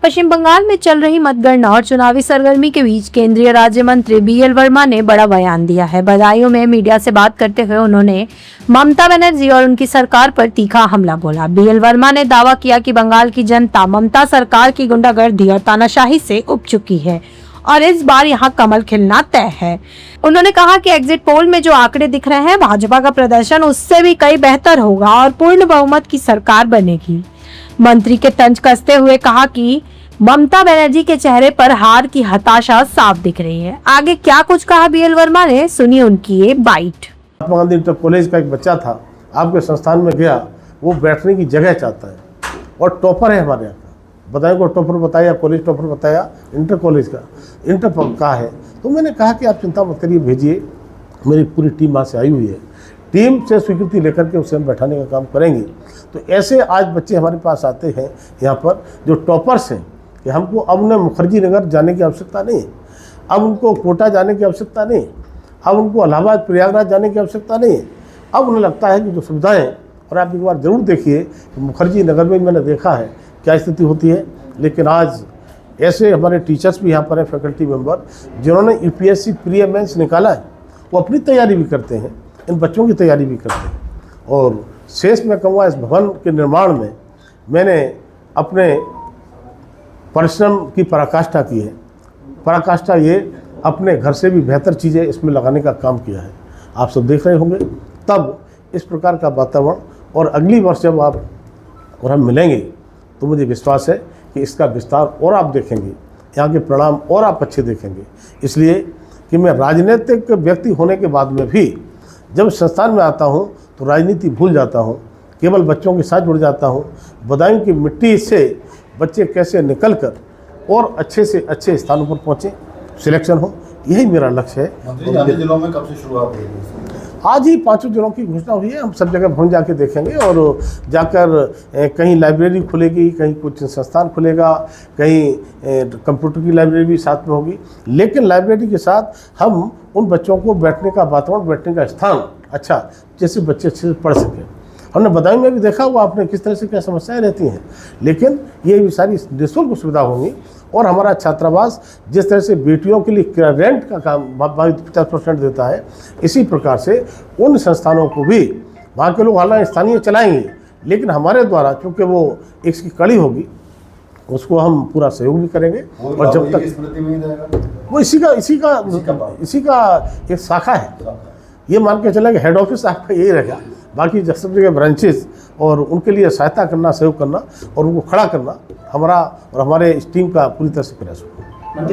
पश्चिम बंगाल में चल रही मतगणना और चुनावी सरगर्मी के बीच केंद्रीय राज्य मंत्री BL वर्मा ने बड़ा बयान दिया है। बदायूं में मीडिया से बात करते हुए उन्होंने ममता बनर्जी और उनकी सरकार पर तीखा हमला बोला। BL वर्मा ने दावा किया कि बंगाल की जनता ममता सरकार की गुंडागर्दी और तानाशाही से उब चुकी है और इस बार यहाँ कमल खिलना तय है। उन्होंने कहा कि एग्जिट पोल में जो आंकड़े दिख रहे हैं, भाजपा का प्रदर्शन उससे भी कई बेहतर होगा और पूर्ण बहुमत की सरकार बनेगी। मंत्री के तंज कसते हुए कहा कि ममता बनर्जी के चेहरे पर हार की हताशा साफ दिख रही है। आगे क्या कुछ कहा BL वर्मा ने, सुनिए उनकी ये bite. Mahatma Gandhi inter college का एक बच्चा था, आपके संस्थान में गया, वो बैठने की जगह चाहता है और टॉपर है हमारे यहाँ का। बदायूं को टॉपर बताया, कॉलेज टॉपर बताया, इंटर कॉलेज का इंटर का है। तो मैंने कहा कि आप चिंता मत करिए, भेजिए, मेरी पूरी टीम वहाँ से आई हुई है, टीम से स्वीकृति लेकर के उसे हम बैठाने का काम करेंगे। तो ऐसे आज बच्चे हमारे पास आते हैं यहाँ पर जो टॉपर्स हैं कि हमको अब उन्हें मुखर्जी नगर जाने की आवश्यकता नहीं, अब उनको कोटा जाने की आवश्यकता नहीं, अब उनको इलाहाबाद प्रयागराज जाने की आवश्यकता नहीं। अब उन्हें लगता है कि जो सुविधाएँ, और आप एक बार ज़रूर देखिए कि मुखर्जी नगर में मैंने देखा है क्या स्थिति होती है। लेकिन आज ऐसे हमारे टीचर्स भी यहाँ पर हैं, फैकल्टी मेंबर, जिन्होंने UPSC प्री मेंस निकाला है, वो अपनी तैयारी भी करते हैं, इन बच्चों की तैयारी भी करते हैं। और शेष में कहूँगा, इस भवन के निर्माण में मैंने अपने परिश्रम की पराकाष्ठा की है। पराकाष्ठा ये अपने घर से भी बेहतर चीज़ें इसमें लगाने का काम किया है। आप सब देख रहे होंगे, तब इस प्रकार का वातावरण, और अगली वर्ष जब आप और हम मिलेंगे तो मुझे विश्वास है कि इसका विस्तार और आप देखेंगे, यहाँ के परिणाम और आप अच्छे देखेंगे। इसलिए कि मैं राजनीतिक व्यक्ति होने के बाद में भी जब संस्थान में आता हूँ तो राजनीति भूल जाता हूँ, केवल बच्चों के साथ जुड़ जाता हूँ। बदायूं की मिट्टी से बच्चे कैसे निकलकर और अच्छे से अच्छे स्थानों पर पहुँचें, सिलेक्शन हो, यही मेरा लक्ष्य है। जिलों में कब से शुरुआत होगी? आज ही 5 जिलों की घोषणा हुई है। हम सब जगह भवन जाके देखेंगे और जाकर कहीं लाइब्रेरी खुलेगी, कहीं कुछ संस्थान खुलेगा, कहीं कंप्यूटर की लाइब्रेरी भी साथ में होगी। लेकिन लाइब्रेरी के साथ हम उन बच्चों को बैठने का वातावरण, बैठने का स्थान अच्छा, जैसे बच्चे अच्छे से पढ़ सकें। हमने बदायूं में भी देखा हुआ आपने किस तरह से क्या समस्याएं रहती हैं, लेकिन ये भी सारी निःशुल्क सुविधा होंगी। और हमारा छात्रावास जिस तरह से बेटियों के लिए रेंट का काम 50% देता है, इसी प्रकार से उन संस्थानों को भी वहाँ के लोग हालांकि स्थानीय चलाएंगे, लेकिन हमारे द्वारा चूँकि वो इसकी कड़ी होगी, उसको हम पूरा सहयोग भी करेंगे। और जब तक वो इसी का एक शाखा है, ये मान के चलेंगे हेड ऑफिस आपका यही रहेगा। बाकी सब जगह ब्रांचेस और उनके लिए सहायता करना, सहयोग करना और उनको खड़ा करना हमारा और हमारे इस टीम का पूरी तरह से प्रयास होगा।